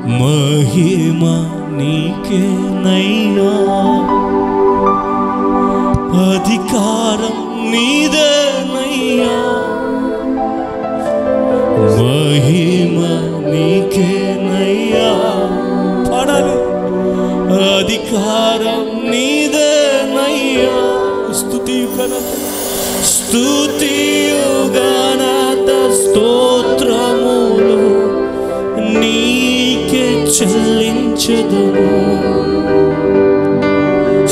మహిమ నీకేనయ్యా, అధికారం నీదేనయ్యా, మహిమ నీకేనయ్యా, పాడాలి, అధికారం నీదేనయ్యా, స్తుతియు ఘనత స్తోత్రములు నీకే చెల్లించెదము,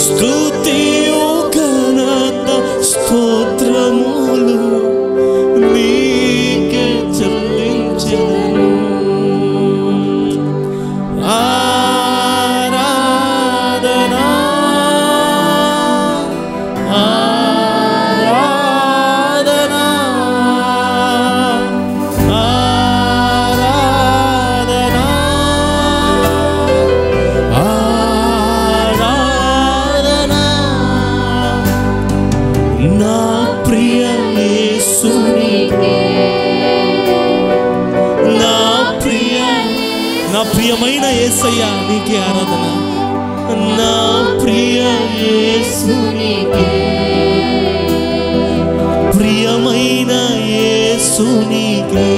స్తుతియు ఘనత స్తోత్రములు నీకే చెల్లించెదము, ఆరాధనా ఆరాధనా ఆరాధనా ఆరాధనా నా ప్రియ యేసునికే, నా ప్రియమైన యేసయ్యా నీకే ఆరాధన, నా ప్రియ యేసునికే, ప్రియమైన యేసునికే,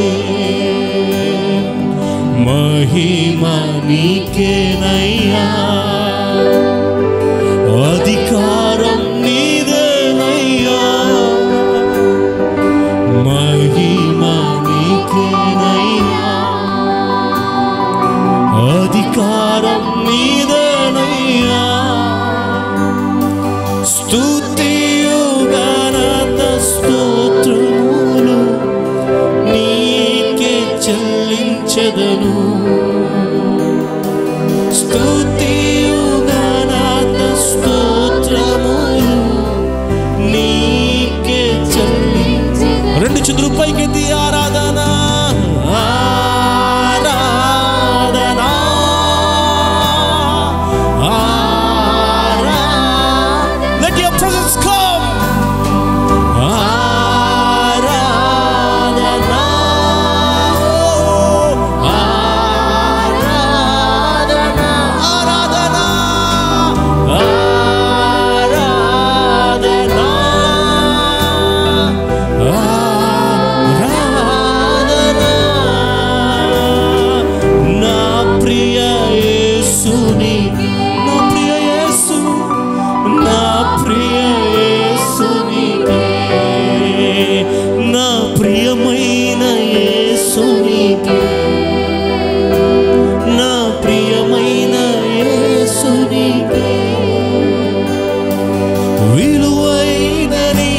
మహిమ నీకేనయ్యా, అధికారం నీదేనయ్యా, మహిమ నీకేనయ్యా, అధికారం నీదేనయ్యా, స్తుతియు ఘనత స్తోత్రములు నీకే చెల్లించెదను, స్తుతియు ఘనత స్తోత్రములు నీకే చెల్లించెదను. రెండు చేతులు పైకెత్తి ఆరాధన ఆరాధన ఆరాధన, let your presence come, ఆరాధన ఆరాధన ఆరాధన ఆరాధన ఆరాధన, నా ప్రియ యేసునికే, నా ప్రియ యేసు, నా ప్రియ యేసునికే, నా ప్రియమైన యేసునికే, నా ప్రియమైన యేసునికే, విలువైనని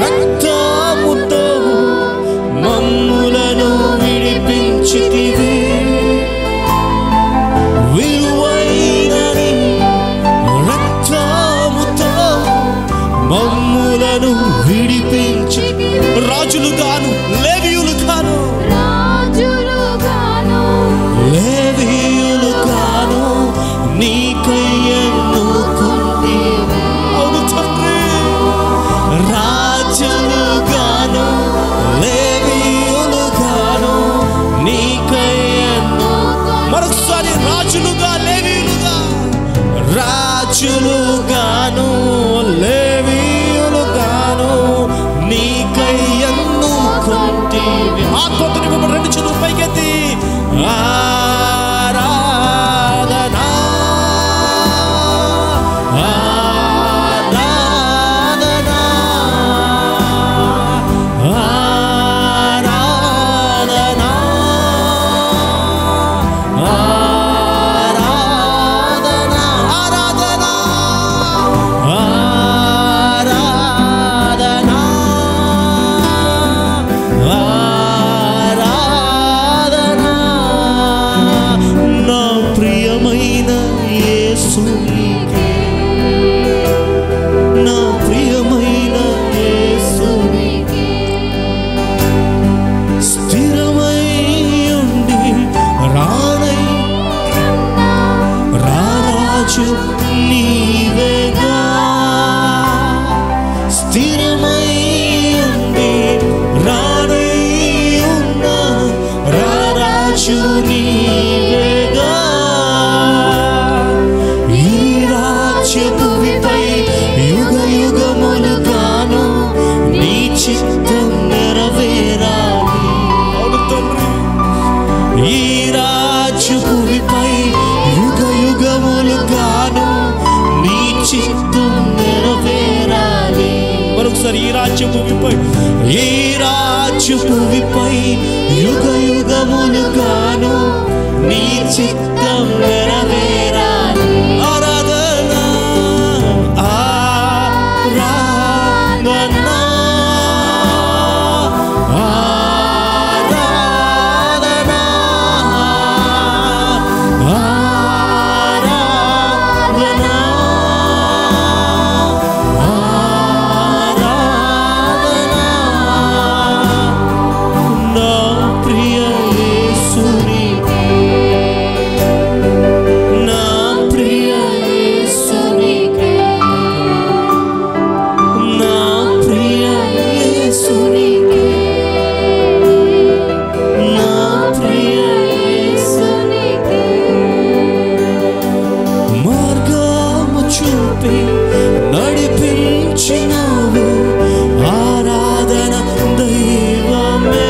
రక్తముతో మమ్ములను విడిపించితివి, విలువైనని రక్తముతో మమ్ములను విడిపించి, రాజులుగాను లేవీయులుగాను లేవీయులుగాను నీకై ఎన్నుకొంటివి, అవును తండ్రి, రాజులుగాను లేవీయులుగాను నీకై మరొకసారి, రాజులుగా లేవీయులుగా, రాజులుగాను లేవీయులుగాను నీకై ఎన్నుకొంటివి, ఆత్మతో నింపబడి రెండు చేతులు పైకెత్తి ఆరాధన ఆరాధన ఆరాధన ఆరాధన ఆరాధన ఆరాధన ఆరాధన రాజ్య భూమిపై ఈ రాజ్య భూమిపై యుగ యుగములుగాను నీ చిత్తం నెరవేరాలి. ఆరాధన ఆరాధన నడిపించినావు. ఆరాధన దైవమే.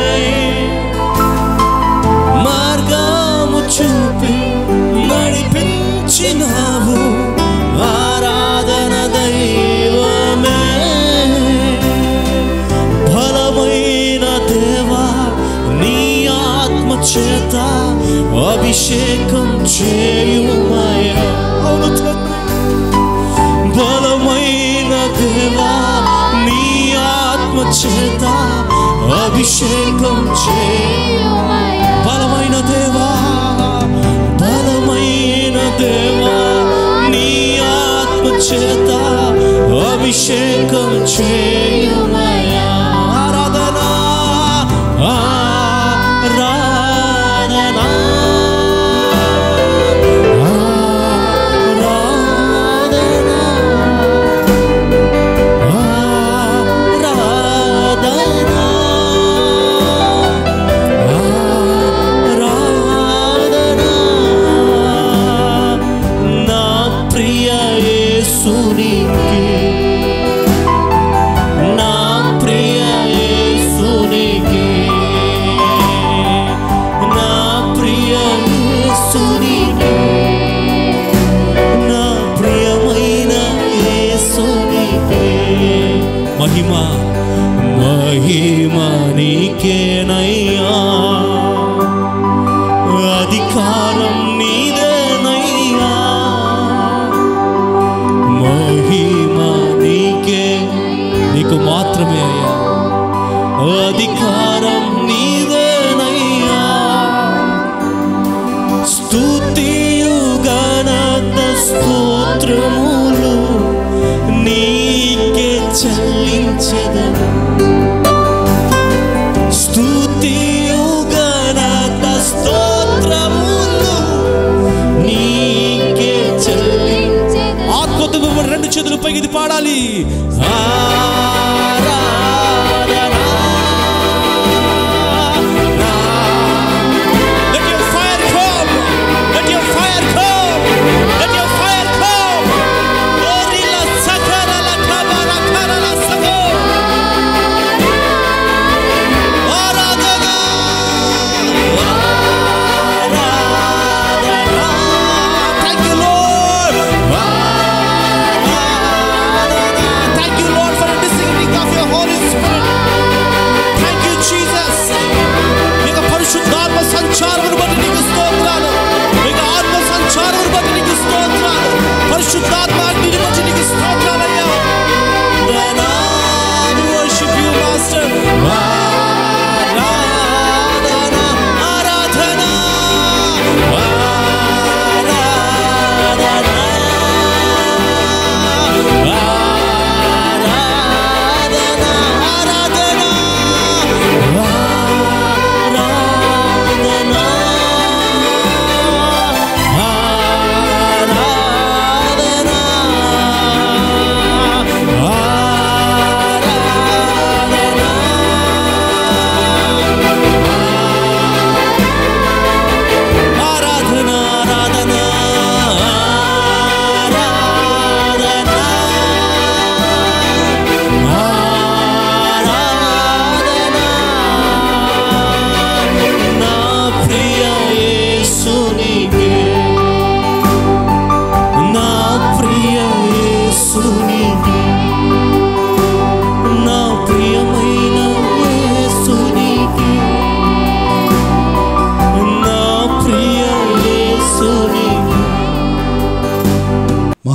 మార్గము చూపి నడిపించినావు. ఆరాధన దైవమే. బలమైన దేవా నీ ఆత్మ చేత అభిషేకం చేయుమయ్యా. అవును బలమైన దేవా నీ ఆత్మ చేత అభిషేకం చేయుమయ్యా. బలమైన దేవా బలమైన దేవా నీ ఆత్మ చేత అభిషేకం చేయుమయ్యా. ఆరాధన ఆరాధన మహిమా మహిమా నీకేనయ్యా. అధికారం నీదేనయ్యా. మహిమా నీకే నీకు మాత్రమే అయ్యా. అధికారం నీదేనయ్యా. స్తుతియు ఘనత స్తోత్రములు నీకే చెల్లించెదను. స్తుతియు ఘనత స్తోత్రములు నీకే చెల్లించెదను. ఆత్మతో రెండు చేతులు పైకి ఇది పాడాలి. Thank you, Lord, for this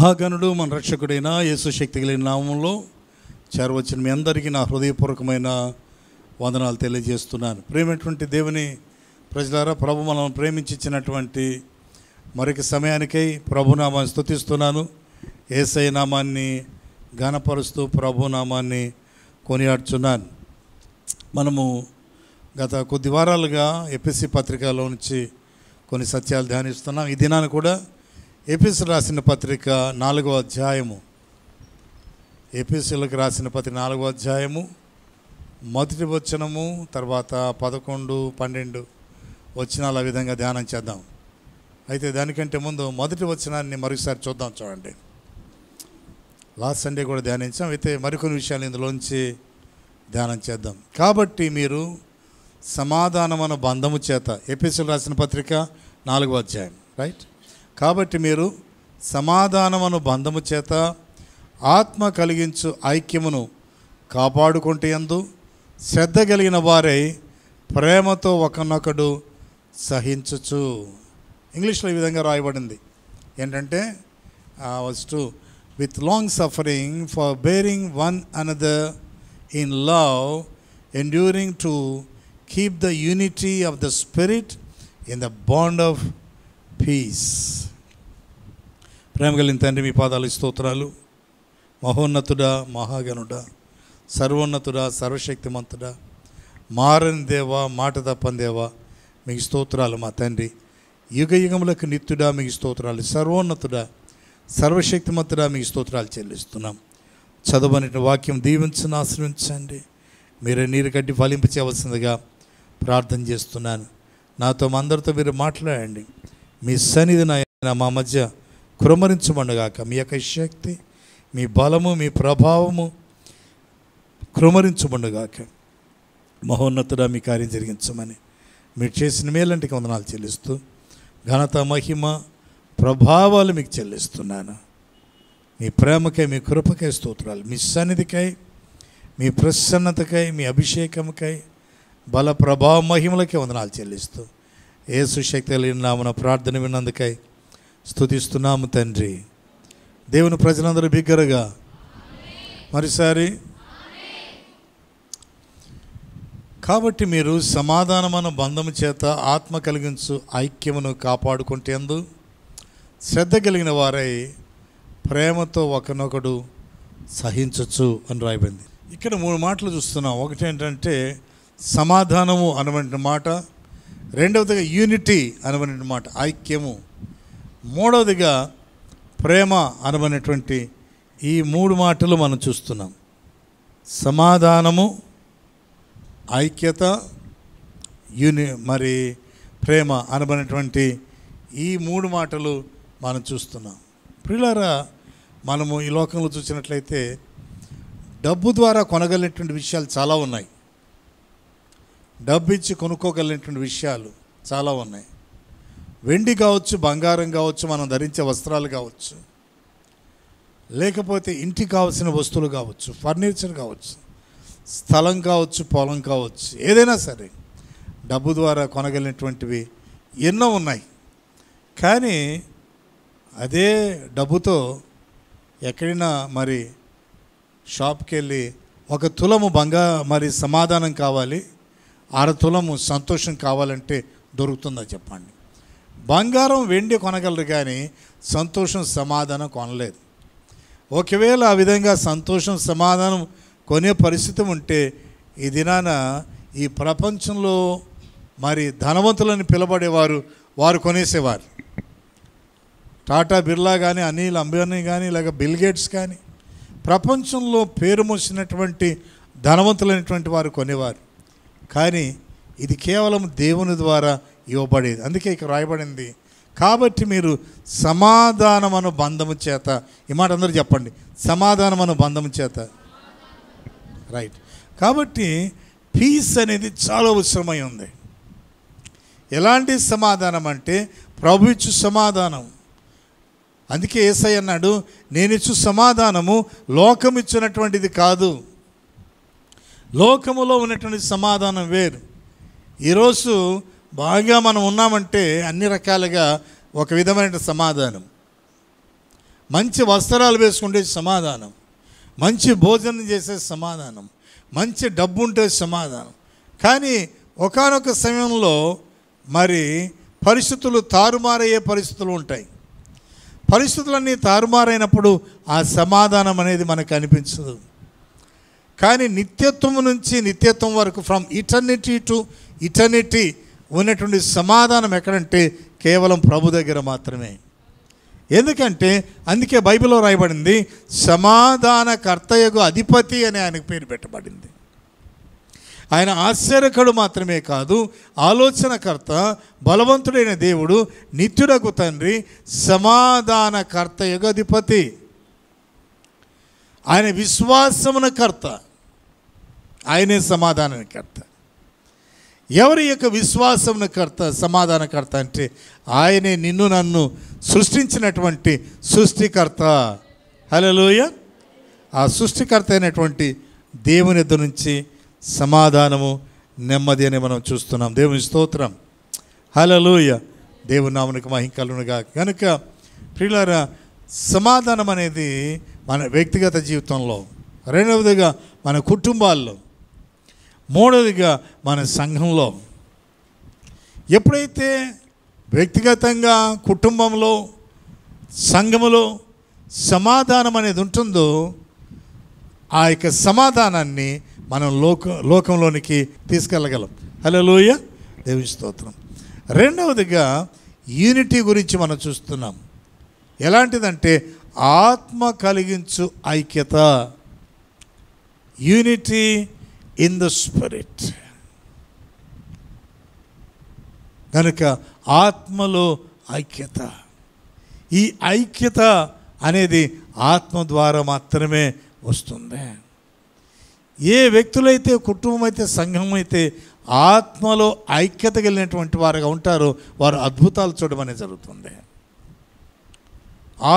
మహాగణుడు మన రక్షకుడైన యేసు శక్తి కలిగిన నామంలో చేరవచ్చిన మీ అందరికీ నా హృదయపూర్వకమైన వందనాలు తెలియజేస్తున్నాను. ప్రేమైనటువంటి దేవుని ప్రజలారా, ప్రభు మనం ప్రేమించి ఇచ్చినటువంటి మరొక సమయానికై ప్రభునామాన్ని స్తుతిస్తున్నాను. యేసయ్య నామాన్ని ఘనపరుస్తూ ప్రభునామాన్ని కొనియాడుచున్నాను. మనము గత కొద్ది వారాలుగా ఎపిసి పత్రికలో నుంచి కొన్ని సత్యాలు ధ్యానిస్తున్నాం. ఈ దినాన్ని కూడా ఎపిసి రాసిన పత్రిక 4వ అధ్యాయము, ఎపిసిలకు రాసిన పత్రిక 4వ అధ్యాయము మొదటి వచనము, తర్వాత 11, 12 వచనాలు ఆ విధంగా ధ్యానం చేద్దాం. అయితే దానికంటే ముందు మొదటి వచనాన్ని మరొకసారి చూడండి. లాస్ట్ సండే కూడా ధ్యానించాం. అయితే మరికొన్ని విషయాలు ఇందులోంచి ధ్యానం చేద్దాం. కాబట్టి మీరు సమాధానమైన బంధము చేత, ఎపిసిలు రాసిన పత్రిక 4వ అధ్యాయం, రైట్. కాబట్టి మీరు సమాధానమైన బంధము చేత ఆత్మ కలిగించు ఐక్యమును కాపాడుకుంటేందు శ్రద్ధ కలిగిన వారై ప్రేమతో ఒకనొకడు సహించుచు. ఇంగ్లీష్లో ఈ విధంగా రాయబడింది ఏంటంటే, first with long suffering for bearing one another in love, enduring to keep the unity of the spirit in the bond of peace. ప్రేమ కలిగిన తండ్రి, మీ పాదాలు స్తోత్రాలు. మహోన్నతుడా, మహాగణుడా, సర్వోన్నతుడా, సర్వశక్తిమంతుడా, మారని దేవా, మాట తప్పని దేవా, మీకు స్తోత్రాలు. మా తండ్రి, యుగ యుగములకు నిత్యుడా, మీకు స్తోత్రాలు. సర్వోన్నతుడా, సర్వశక్తిమంతుడా, మీకు స్తోత్రాలు చెల్లిస్తున్నాం. చదవని వాక్యం దీవించని ఆశ్రయించండి. మీరే నీరు కట్టి ఫలింపచేయవలసిందిగా ప్రార్థన చేస్తున్నాను. నాతో మా అందరితో మీరు మాట్లాడండి. మీ సన్నిధి నాయన మా మధ్య కృమరించమండుగాక. మీ యొక్క శక్తి, మీ బలము, మీ ప్రభావము కృమరించమండుగాక. మహోన్నతుడా, మీ కార్యం జరిగించమని మీరు చేసిన మేలంటికి వందనాలు చెల్లిస్తూ ఘనత, మహిమ, ప్రభావాలు మీకు చెల్లిస్తున్నాను. మీ ప్రేమకై, మీ కృపకై స్తోత్రాలు. మీ సన్నిధికై, మీ ప్రసన్నతకై, మీ అభిషేకముకై, బల, ప్రభావ, మహిమలకే వందనాలు చెల్లిస్తూ యేసు శక్తి కలిగిన నామమున ప్రార్థన విన్నందుకై స్తుతిస్తున్నాము తండ్రి. దేవుని ప్రజలందరూ బిగ్గరగా మరోసారి. కాబట్టి మీరు సమాధానమైన బంధము చేత ఆత్మ కలిగించు ఐక్యమును కాపాడుకుంటేందు శ్రద్ధ కలిగిన వారై ప్రేమతో ఒకనొకడు సహించచ్చు అని రాయబడింది. ఇక్కడ 3 మాటలు చూస్తున్నాం. ఒకటి ఏంటంటే సమాధానము అనబడిన మాట, రెండవదిగా యూనిటీ అనబడిన మాట, ఐక్యము, మూడవదిగా ప్రేమ అనబడినటువంటి ఈ 3 మాటలు మనం చూస్తున్నాం. సమాధానము, ఐక్యత, మరి ప్రేమ అనబడినటువంటి ఈ 3 మాటలు మనం చూస్తున్నాం. ప్రియులారా, మనము ఈ లోకంలో చూసినట్లయితే డబ్బు ద్వారా కొనగలిగినటువంటి విషయాలు చాలా ఉన్నాయి. డబ్బు ఇచ్చి కొనుక్కోగలిగినటువంటి విషయాలు చాలా ఉన్నాయి. వెండి కావచ్చు, బంగారం కావచ్చు, మనం ధరించే వస్త్రాలు కావచ్చు, లేకపోతే ఇంటికి కావాల్సిన వస్తువులు కావచ్చు, ఫర్నిచర్ కావచ్చు, స్థలం కావచ్చు, పొలం కావచ్చు, ఏదైనా సరే డబ్బు ద్వారా కొనగలిగినటువంటివి ఎన్నో ఉన్నాయి. కానీ అదే డబ్బుతో ఎక్కడైనా మరి షాప్కి వెళ్ళి 1 తులము మరి సమాధానం కావాలి, 6 తులము సంతోషం కావాలంటే దొరుకుతుందా చెప్పండి? బంగారం, వెండి కొనగలరు కానీ సంతోషం, సమాధానం కొనలేదు. ఒకవేళ ఆ విధంగా సంతోషం, సమాధానం కొనే పరిస్థితి ఉంటే ఈ దినాన ఈ ప్రపంచంలో మరి ధనవంతులని పిలబడేవారు వారు కొనేసేవారు. టాటా బిర్లా కానీ, అనిల్ అంబానీ కానీ, లేక బిల్ గేట్స్ కానీ, ప్రపంచంలో పేరు మోసినటువంటి ధనవంతులైనటువంటి వారు కొనేవారు. కానీ ఇది కేవలం దేవుని ద్వారా ఇవ్వబడేది. అందుకే ఇక్కడ రాయబడింది, కాబట్టి మీరు సమాధానమను బంధము చేత. ఈ మాట అందరూ చెప్పండి, సమాధానమను బంధము చేత, రైట్. కాబట్టి పీస్ అనేది చాలా అవసరమై ఉంది. ఎలాంటి సమాధానం అంటే ప్రభు ఇచ్చు సమాధానం. అందుకే యేసయ్య అన్నాడు, నేనిచ్చు సమాధానము లోకం ఇచ్చినటువంటిది కాదు. లోకములో ఉన్నటువంటి సమాధానం వేరు. ఈరోజు బాగా మనం ఉన్నామంటే అన్ని రకాలుగా ఒక విధమైన సమాధానం. మంచి వస్త్రాలు వేసుకుంటే సమాధానం, మంచి భోజనం చేసే సమాధానం, మంచి డబ్బు ఉంటే సమాధానం. కానీ ఒకానొక సమయంలో మరి పరిస్థితులు తారుమారయ్యే పరిస్థితులు ఉంటాయి. పరిస్థితులన్నీ తారుమారైనప్పుడు ఆ సమాధానం అనేది మనకు అనిపించదు. కానీ నిత్యత్వం నుంచి నిత్యత్వం వరకు, ఫ్రమ్ ఇటర్నిటీ టు ఇటర్నిటీ ఉన్నటువంటి సమాధానం ఎక్కడంటే కేవలం ప్రభు దగ్గర మాత్రమే. ఎందుకంటే అందుకే బైబిల్లో రాయబడింది, సమాధానకర్తయగు అధిపతి అని ఆయనకు పేరు పెట్టబడింది. ఆయన ఆశ్చర్యకరుడు మాత్రమే కాదు, ఆలోచనకర్త, బలవంతుడైన దేవుడు, నిత్యుడకు తండ్రి, సమాధానకర్తయగు అధిపతి. ఆయన విశ్వాసమునకర్త, ఆయనే సమాధానకర్త. ఎవరి యొక్క విశ్వాసమునకర్త, సమాధానకర్త అంటే ఆయనే నిన్ను నన్ను సృష్టించినటువంటి సృష్టికర్త. హల్లెలూయా. ఆ సృష్టికర్త అయినటువంటి దేవుని యొద్ద నుంచి సమాధానము, నెమ్మది అని మనం చూస్తున్నాం. దేవుని స్తోత్రం. హల్లెలూయా. దేవుని నామమునకు మహిమ కలుగునుగా. కనుక ప్రియులారా, సమాధానం అనేది మన వ్యక్తిగత జీవితంలో, రెండవదిగా మన కుటుంబాల్లో, మూడవదిగా మన సంఘంలో. ఎప్పుడైతే వ్యక్తిగతంగా, కుటుంబంలో, సంఘములో సమాధానం అనేది ఉంటుందో, ఆ యొక్క సమాధానాన్ని మనం లోకంలోనికి తీసుకెళ్ళగలం. హల్లెలూయా. దేవుని స్తోత్రం. రెండవదిగా యూనిటీ గురించి మనం చూస్తున్నాం. ఎలాంటిదంటే ఆత్మ కలిగించు ఐక్యత, యూనిటీ ఇన్ ద స్పిరిట్. కనుక ఆత్మలో ఐక్యత. ఈ ఐక్యత అనేది ఆత్మ ద్వారా మాత్రమే వస్తుంది. ఏ వ్యక్తులైతే, కుటుంబం అయితే, సంఘం అయితే ఆత్మలో ఐక్యత కలిగినటువంటి వారుగా ఉంటారో వారు అద్భుతాలు చూడడం అనేది జరుగుతుంది.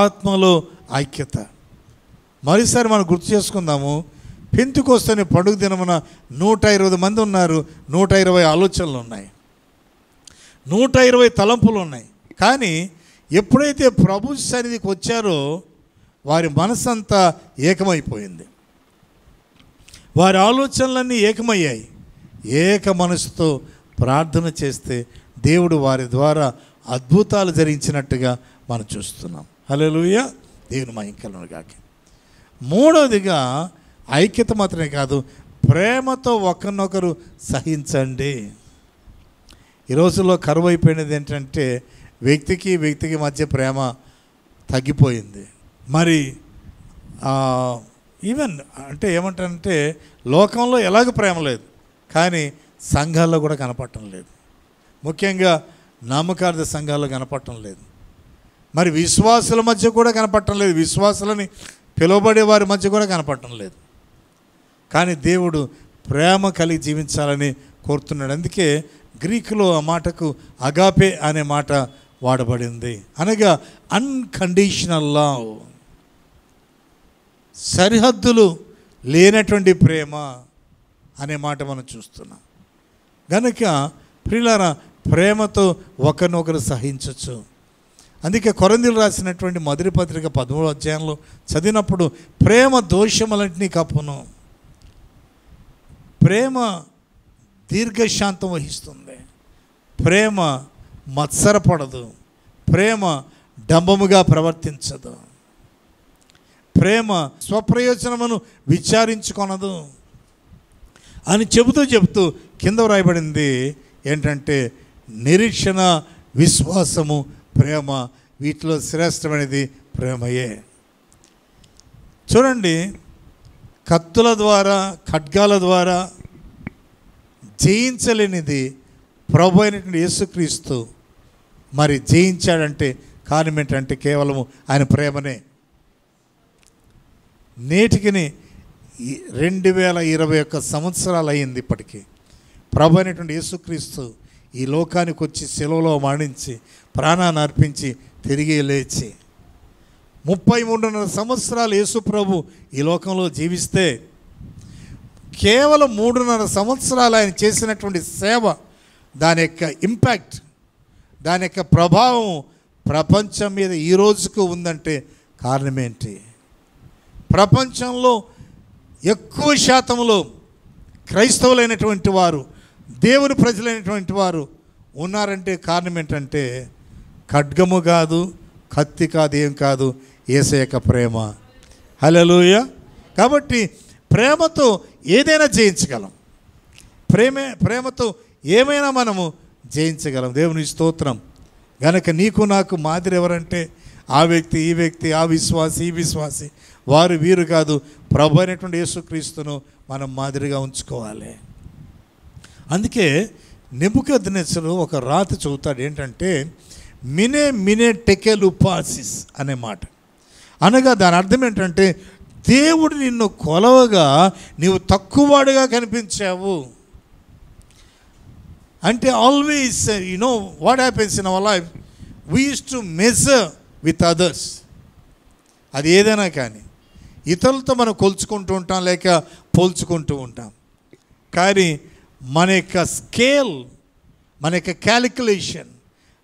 ఆత్మలో ఐక్యత. మరోసారి మనం గుర్తు చేసుకుందాము. పెంతెకొస్తేనే పండుగ దినమున 120 మంది ఉన్నారు. 120 ఆలోచనలు ఉన్నాయి, 120 తలంపులు ఉన్నాయి. కానీ ఎప్పుడైతే ప్రభు సన్నిధికి వచ్చారో వారి మనసంతా ఏకమైపోయింది. వారి ఆలోచనలన్నీ ఏకమయ్యాయి. ఏక మనసుతో ప్రార్థన చేస్తే దేవుడు వారి ద్వారా అద్భుతాలు జరిగించినట్టుగా మనం చూస్తున్నాం. హల్లెలూయా. దేవుని మహిమ కలుగును గాక. మూడవదిగా ఐక్యత మాత్రమే కాదు, ప్రేమతో ఒకరినొకరు సహించండి. ఈ రోజుల్లో కరువు అయిపోయినది ఏంటంటే వ్యక్తికి మధ్య ప్రేమ తగ్గిపోయింది. మరి ఈవెన్ అంటే ఏమంటారంటే లోకంలో ఎలాగ ప్రేమ లేదు, కానీ సంఘాల్లో కూడా కనపడటం లేదు. ముఖ్యంగా నామకార్థ సంఘాల్లో కనపడటం లేదు. మరి విశ్వాసుల మధ్య కూడా కనపడటం లేదు, విశ్వాసులని పిలువబడే వారి మధ్య కూడా కనపడటం లేదు. కానీ దేవుడు ప్రేమ కలిగి జీవించాలని కోరుతున్నాడు. అందుకే గ్రీకులో ఆ మాటకు అగాపే అనే మాట వాడబడింది. అనగా అన్కండిషనల్ లవ్, సరిహద్దులు లేనటువంటి ప్రేమ అనే మాట మనం చూస్తున్నాం. కనుక ప్రియులారా, ప్రేమతో ఒకరినొకరు సహించవచ్చు. అందుకే కొరింథీయులకు రాసినటువంటి మొదటి పత్రిక 13వ అధ్యాయంలో చదివినప్పుడు ప్రేమ దోషములన్నిటినీ కప్పును, ప్రేమ దీర్ఘశాంతం వహిస్తుంది, ప్రేమ మత్సరపడదు, ప్రేమ డంబముగా ప్రవర్తించదు, ప్రేమ స్వప్రయోజనమును విచారించుకొనదు అని చెబుతూ కింద వ్రాయబడింది ఏంటంటే నిరీక్షణ, విశ్వాసము, ప్రేమ, వీటిలో శ్రేష్టమైనది ప్రేమయే. చూడండి, కత్తుల ద్వారా, ఖడ్గాల ద్వారా జయించలేనిది ప్రభు అయినటువంటి యేసుక్రీస్తు మరి జయించాడంటే కారణం ఏంటంటే కేవలము ఆయన ప్రేమనే. నేటికి 2021 సంవత్సరాలు అయ్యింది ఇప్పటికీ. ప్రభు అయినటువంటి యేసుక్రీస్తు ఈ లోకానికి వచ్చి శిలువలో మరణించి ప్రాణాన్ని అర్పించి తిరిగి లేచి 33.5 సంవత్సరాలు యేసు ప్రభు ఈ లోకంలో జీవిస్తే కేవలం 3.5 సంవత్సరాలు ఆయన చేసినటువంటి సేవ, దాని యొక్క ఇంపాక్ట్, దాని యొక్క ప్రభావం ప్రపంచం మీద ఈ రోజుకు ఉందంటే కారణం ఏంటి? ప్రపంచంలో ఎక్కువ శాతంలో క్రైస్తవులైనటువంటి వారు, దేవుని ప్రజలైనటువంటి వారు ఉన్నారంటే కారణం ఏంటంటే ఖడ్గము కాదు, కత్తి కాదు, ఏం కాదు, యేసయ్య ప్రేమ. హల్లెలూయా. కాబట్టి ప్రేమతో ఏదైనా జయించగలం. ప్రేమతో ఏమైనా మనము జయించగలం. దేవుని స్తోత్రం. గనక నీకు నాకు మాదిరి ఎవరంటే ఆ వ్యక్తి, ఈ వ్యక్తి, ఆ విశ్వాసి, ఈ విశ్వాసి, వారు వీరు కాదు, ప్రభు అయినటువంటి యేసుక్రీస్తును మనం మాదిరిగా ఉంచుకోవాలి. అందుకే నెబుకద్నెజరు ఒక రాతి చదువుతాడు, ఏంటంటే మినే టెకెల్ ఉపాసిస్ అనే మాట. అనగా దాని అర్థం ఏంటంటే దేవుడు నిన్ను కొలవగా నీవు తక్కువవాడుగా కనిపించావు. అంటే always what happens in our life, we use to measure with others. అది ఏదైనా కానీ ఇతరులతో మనం కొలుచుకుంటూ ఉంటాం, లేక పోల్చుకుంటూ ఉంటాం. కానీ మన యొక్క స్కేల్, మన యొక్క క్యాలిక్యులేషన్,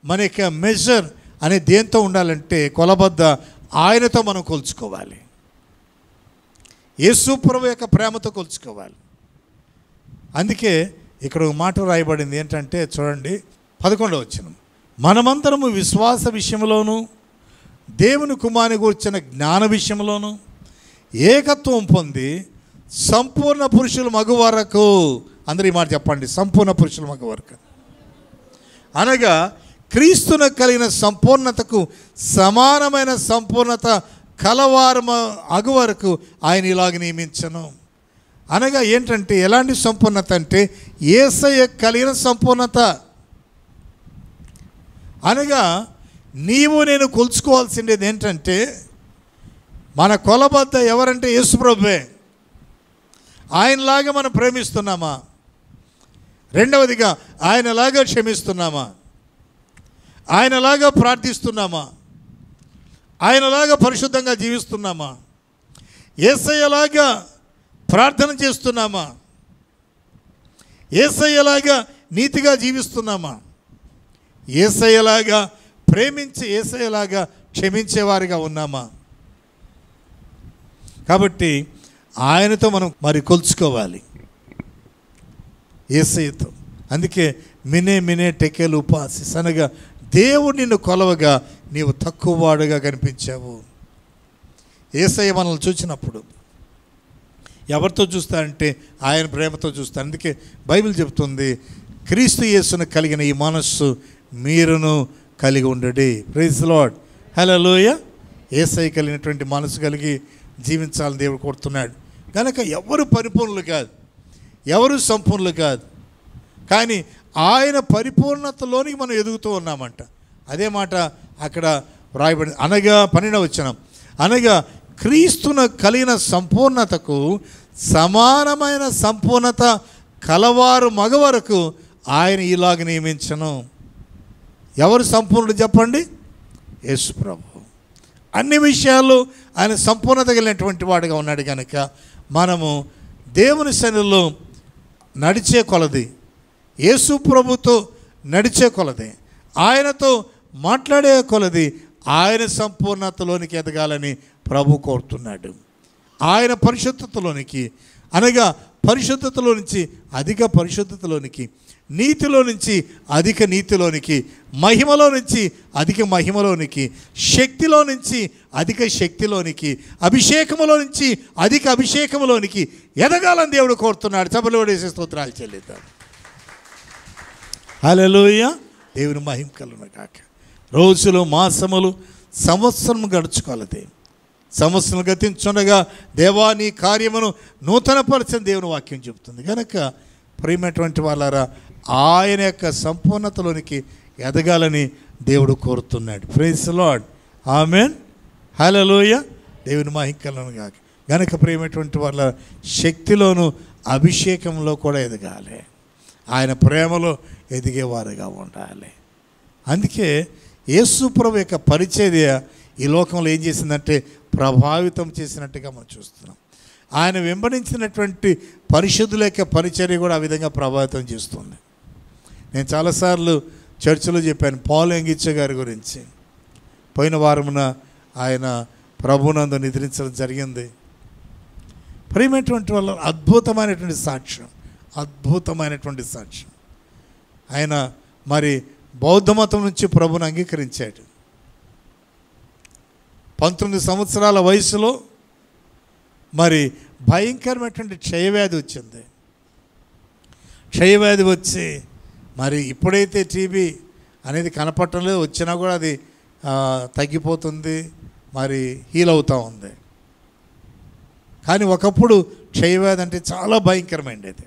మన యొక్క మెజర్ అనే దేంతో ఉండాలంటే కొలబద్ద ఆయనతో మనం కొలుచుకోవాలి. యేసు ప్రభువు యొక్క ప్రేమతో కొలుచుకోవాలి. అందుకే ఇక్కడ ఒక మాట రాయబడింది, ఏంటంటే చూడండి 11వ వచనం, మనమందరము విశ్వాస విషయంలోనూ దేవుని కుమారుని గురించిన జ్ఞాన విషయంలోనూ ఏకత్వం పొంది సంపూర్ణ పురుషులు మగు వరకు, అందరూ ఈ మాట చెప్పండి, సంపూర్ణ పురుషులు మగు వరకు. అనగా క్రీస్తునకు కలిగిన సంపూర్ణతకు సమానమైన సంపూర్ణత కలవారు అగు వరకు ఆయన ఇలాగ నియమించను. అనగా ఏంటంటే ఎలాంటి సంపూర్ణత అంటే యేసయ్య కలిగిన సంపూర్ణత. అనగా నీవు నేను కొలుచుకోవాల్సిందేది ఏంటంటే మన కొలబద్ద ఎవరంటే యేసు ప్రభువే. ఆయనలాగా మనం ప్రేమిస్తున్నామా? రెండవదిగా ఆయనలాగా క్షమిస్తున్నామా? ఆయనలాగా ప్రార్థిస్తున్నామా? ఆయనలాగా పరిశుద్ధంగా జీవిస్తున్నామా? యేసయ్యలాగా ప్రార్థన చేస్తున్నామా? యేసయ్యలాగా నీతిగా జీవిస్తున్నామా? యేసయ్యలాగా ప్రేమించి యేసయ్యలాగా క్షమించేవారిగా ఉన్నామా? కాబట్టి ఆయనతో మనం మరి కొలుచుకోవాలి, యేసయ్యతో. అందుకే మినే టెకెల్ ఉపాసిస్ అనగా దేవుడు నిన్ను కొలవగా నీవు తక్కువ వాడుగా కనిపించావు. యేసయ్య మనల్ని చూసినప్పుడు ఎవరితో చూస్తారంటే ఆయన ప్రేమతో చూస్తారు. అందుకే బైబిల్ చెప్తుంది, క్రీస్తు యేసును కలిగిన ఈ మనస్సు మీరును కలిగి ఉండడి. Praise lord. హల్లెలూయా. యేసయ్య కలిగినటువంటి మనసు కలిగి జీవించాలని దేవుడు కోరుతున్నాడు. కనుక ఎవరు పరిపూర్ణులు కాదు, ఎవరు సంపూర్ణులు కాదు, కానీ ఆయన పరిపూర్ణతలోనికి మనం ఎదుగుతూ ఉన్నామంట. అదే మాట అక్కడ వ్రాయబడింది. అనగా 12వ వచనం, అనగా క్రీస్తును కలిగిన సంపూర్ణతకు సమానమైన సంపూర్ణత కలవారు మగవరకు ఆయన ఇలాగ నియమించను. ఎవరు సంపూర్ణుడు చెప్పండి? యేసు ప్రభు. అన్ని విషయాలు ఆయన సంపూర్ణత కలిగినటువంటి వాడుగా ఉన్నాడు. కనుక మనము దేవుని సన్నిధిలో నడిచే కొలది, యేసు ప్రభుతో నడిచే కొలది, ఆయనతో మాట్లాడే కొలది ఆయన సంపూర్ణతలోనికి ఎదగాలని ప్రభు కోరుతున్నాడు. ఆయన పరిశుద్ధతలోనికి, అనగా పరిశుద్ధతలో నుంచి అధిక పరిశుద్ధతలోనికి, నీతిలో నుంచి అధిక నీతిలోనికి, మహిమలో నుంచి అధిక మహిమలోనికి, శక్తిలో నుంచి అధిక శక్తిలోనికి, అభిషేకములో నుంచి అధిక అభిషేకములోనికి ఎదగాలని దేవుడు కోరుతున్నాడు. సభలో వేసే స్తోత్రాలు చెల్లిద్దాం. హల్లెలూయా. దేవుని మహిమ కలుగును గాక. రోజులు, మాసములు, సంవత్సరం గడుచుకోలదే. సంవత్సరం గతించుండగా దేవా నీ కార్యమును నూతనపరచని దేవుని వాక్యం చెబుతుంది. కనుక ప్రియమైనటువంటి వాళ్ళారా, ఆయన యొక్క సంపూర్ణతలోనికి ఎదగాలని దేవుడు కోరుతున్నాడు. Praise Lord. ఆమేన్. హల్లెలూయా. దేవుని మహిమ కలుగును గాక. కనుక ప్రియమైనటువంటి వాళ్ళ శక్తిలోను అభిషేకంలో కూడా ఎదగాలి, ఆయన ప్రేమలో ఎదిగేవారుగా ఉండాలి. అందుకే యేసు ప్రభు యొక్క పరిచర్య ఈ లోకంలో ఏం చేసిందంటే ప్రభావితం చేసినట్టుగా మనం చూస్తున్నాం. ఆయన వెంబడించినటువంటి పరిశుద్ధుల యొక్క పరిచర్య కూడా ఆ విధంగా ప్రభావితం చేస్తుంది. నేను చాలాసార్లు చర్చలో చెప్పాను పాల్ యంగిచ్చ గారి గురించి. పోయిన వారమున ఆయన ప్రభునందు నిద్రించడం జరిగింది. ప్రియమైనటువంటి వాళ్ళ అద్భుతమైనటువంటి సాక్ష్యం, అద్భుతమైనటువంటి సాక్ష్యం. ఆయన మరి బౌద్ధ మతం నుంచి ప్రభుని అంగీకరించాడు. 19 సంవత్సరాల వయసులో మరి భయంకరమైనటువంటి క్షయవ్యాధి వచ్చింది. క్షయవ్యాధి వచ్చి మరి ఇప్పుడైతే టీబీ అనేది కనపడటం లేదు, వచ్చినా కూడా అది తగ్గిపోతుంది, మరి హీల్ అవుతూ ఉంది. కానీ ఒకప్పుడు క్షయవ్యాధి అంటే చాలా భయంకరమైనది.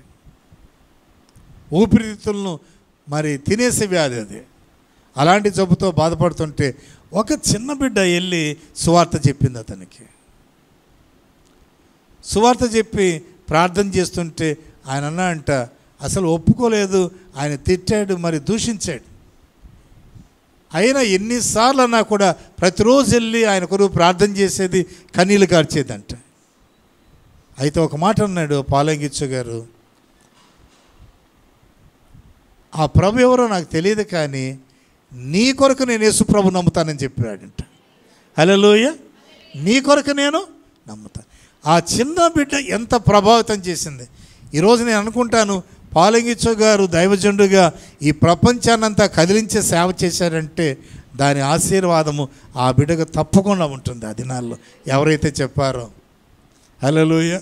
ఊపిరితిత్తులను మరి తినేసే వ్యాధి అది. అలాంటి జబ్బుతో బాధపడుతుంటే ఒక చిన్న బిడ్డ వెళ్ళి సువార్త చెప్పింది అతనికి. సువార్త చెప్పి ప్రార్థన చేస్తుంటే ఆయన అన్న అసలు ఒప్పుకోలేదు, ఆయన తిట్టాడు, మరి దూషించాడు. అయినా ఎన్నిసార్లు అన్నా కూడా ప్రతిరోజు వెళ్ళి ఆయన కొరకు ప్రార్థన చేసేది, కన్నీళ్ళు కార్చేదంట. అయితే ఒక మాట అన్నాడు పాలంగిచ్చు గారు, ఆ ప్రభు ఎవరో నాకు తెలియదు కానీ నీ కొరకు నేను యేసు ప్రభు నమ్ముతానని చెప్పాడంట. హల్లెలూయా, నీ కొరకు నేను నమ్ముతాను. ఆ చిన్న బిడ్డ ఎంత ప్రభావితం చేసింది. ఈరోజు నేను అనుకుంటాను, పాలంగిచ్చు గారు దైవజనుడుగా ఈ ప్రపంచాన్నంతా కదిలించే సేవ చేశారంటే దాని ఆశీర్వాదము ఆ బిడ్డకు తప్పకుండా ఉంటుంది. ఆ దినాల్లో ఎవరైతే చెప్పారో. హల్లెలూయా.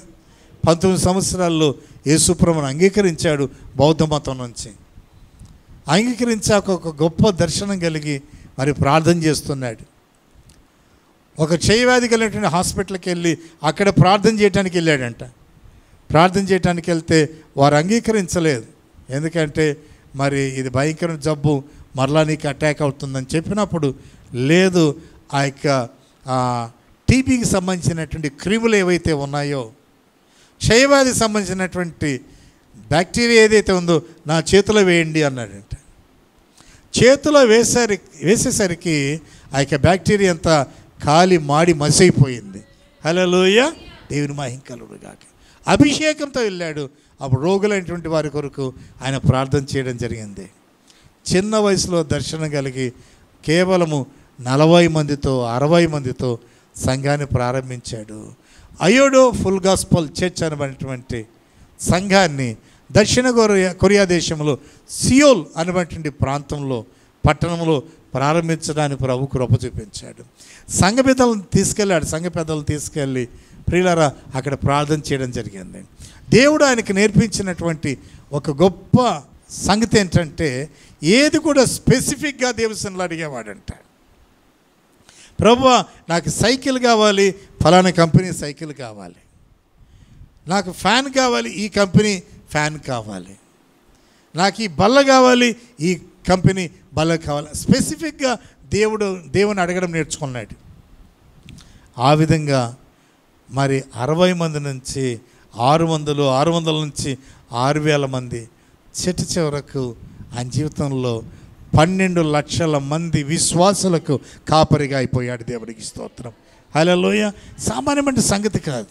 19 సంవత్సరాల్లో యేసుప్రభువును అంగీకరించాడు బౌద్ధ మతం నుంచి. అంగీకరించాక ఒక గొప్ప దర్శనం కలిగి మరి ప్రార్థన చేస్తున్నాడు. ఒక క్షయవ్యాధి కలిగినటువంటి హాస్పిటల్కి వెళ్ళి అక్కడ ప్రార్థన చేయడానికి వెళ్ళాడంట. ప్రార్థన చేయడానికి వెళ్తే వారు అంగీకరించలేదు. ఎందుకంటే మరి ఇది భయంకరమైన జబ్బు, మరలా నీకు అటాక్ అవుతుందని చెప్పినప్పుడు లేదు, ఆ యొక్క టీబీకి సంబంధించినటువంటి క్రిములు ఏవైతే ఉన్నాయో, క్షయవ్యాధికి సంబంధించినటువంటి బ్యాక్టీరియా ఏదైతే ఉందో నా చేతిలో వేయండి అన్నాడంట. చేతిలో వేసేసరికి ఆ యొక్క బ్యాక్టీరియా అంతా కాలి మాడి మసైపోయింది. హల్లెలూయా, దేవుని మహిమ కలుగును గాక. అభిషేకంతో వెళ్ళాడు. అప్పుడు రోగులైనటువంటి వారి కొరకు ఆయన ప్రార్థన చేయడం జరిగింది. చిన్న వయసులో దర్శనం కలిగి కేవలము 40 మందితో 60 మందితో సంఘాన్ని ప్రారంభించాడు. అయోడో ఫుల్ గాస్పల్ చర్చ్ అనేటువంటి సంఘాన్ని దక్షిణ కొరియా దేశంలో సియోల్ అనేటువంటి ప్రాంతంలో పట్టణంలో ప్రారంభించడానికి ప్రభు కృప చూపించాడు. సంఘ పెద్దలను తీసుకెళ్ళి ప్రియులారా అక్కడ ప్రార్థన చేయడం జరిగింది. దేవుడు ఆయనకు నేర్పించినటువంటి ఒక గొప్ప సంగతి ఏంటంటే ఏది కూడా స్పెసిఫిక్గా దేవునిలో అడిగేవాడంట. ప్రభువా నాకు సైకిల్ కావాలి, ఫలానా కంపెనీ సైకిల్ కావాలి, నాకు ఫ్యాన్ కావాలి, ఈ కంపెనీ ఫ్యాన్ కావాలి, నాకు ఈ బల్ల కావాలి, ఈ కంపెనీ బల్ల కావాలి. స్పెసిఫిక్గా దేవుని అడగడం నేర్చుకున్నాడు. ఆ విధంగా మరి 60 మంది నుంచి 600, 600 నుంచి 6000 మంది, చివరకు ఆయన జీవితంలో 12 లక్షల మంది విశ్వాసులకు కాపరిగా అయిపోయాడు. దేవుడికి స్తోత్రం. హల్లెలూయా. సామాన్యమైన సంగతి కాదు.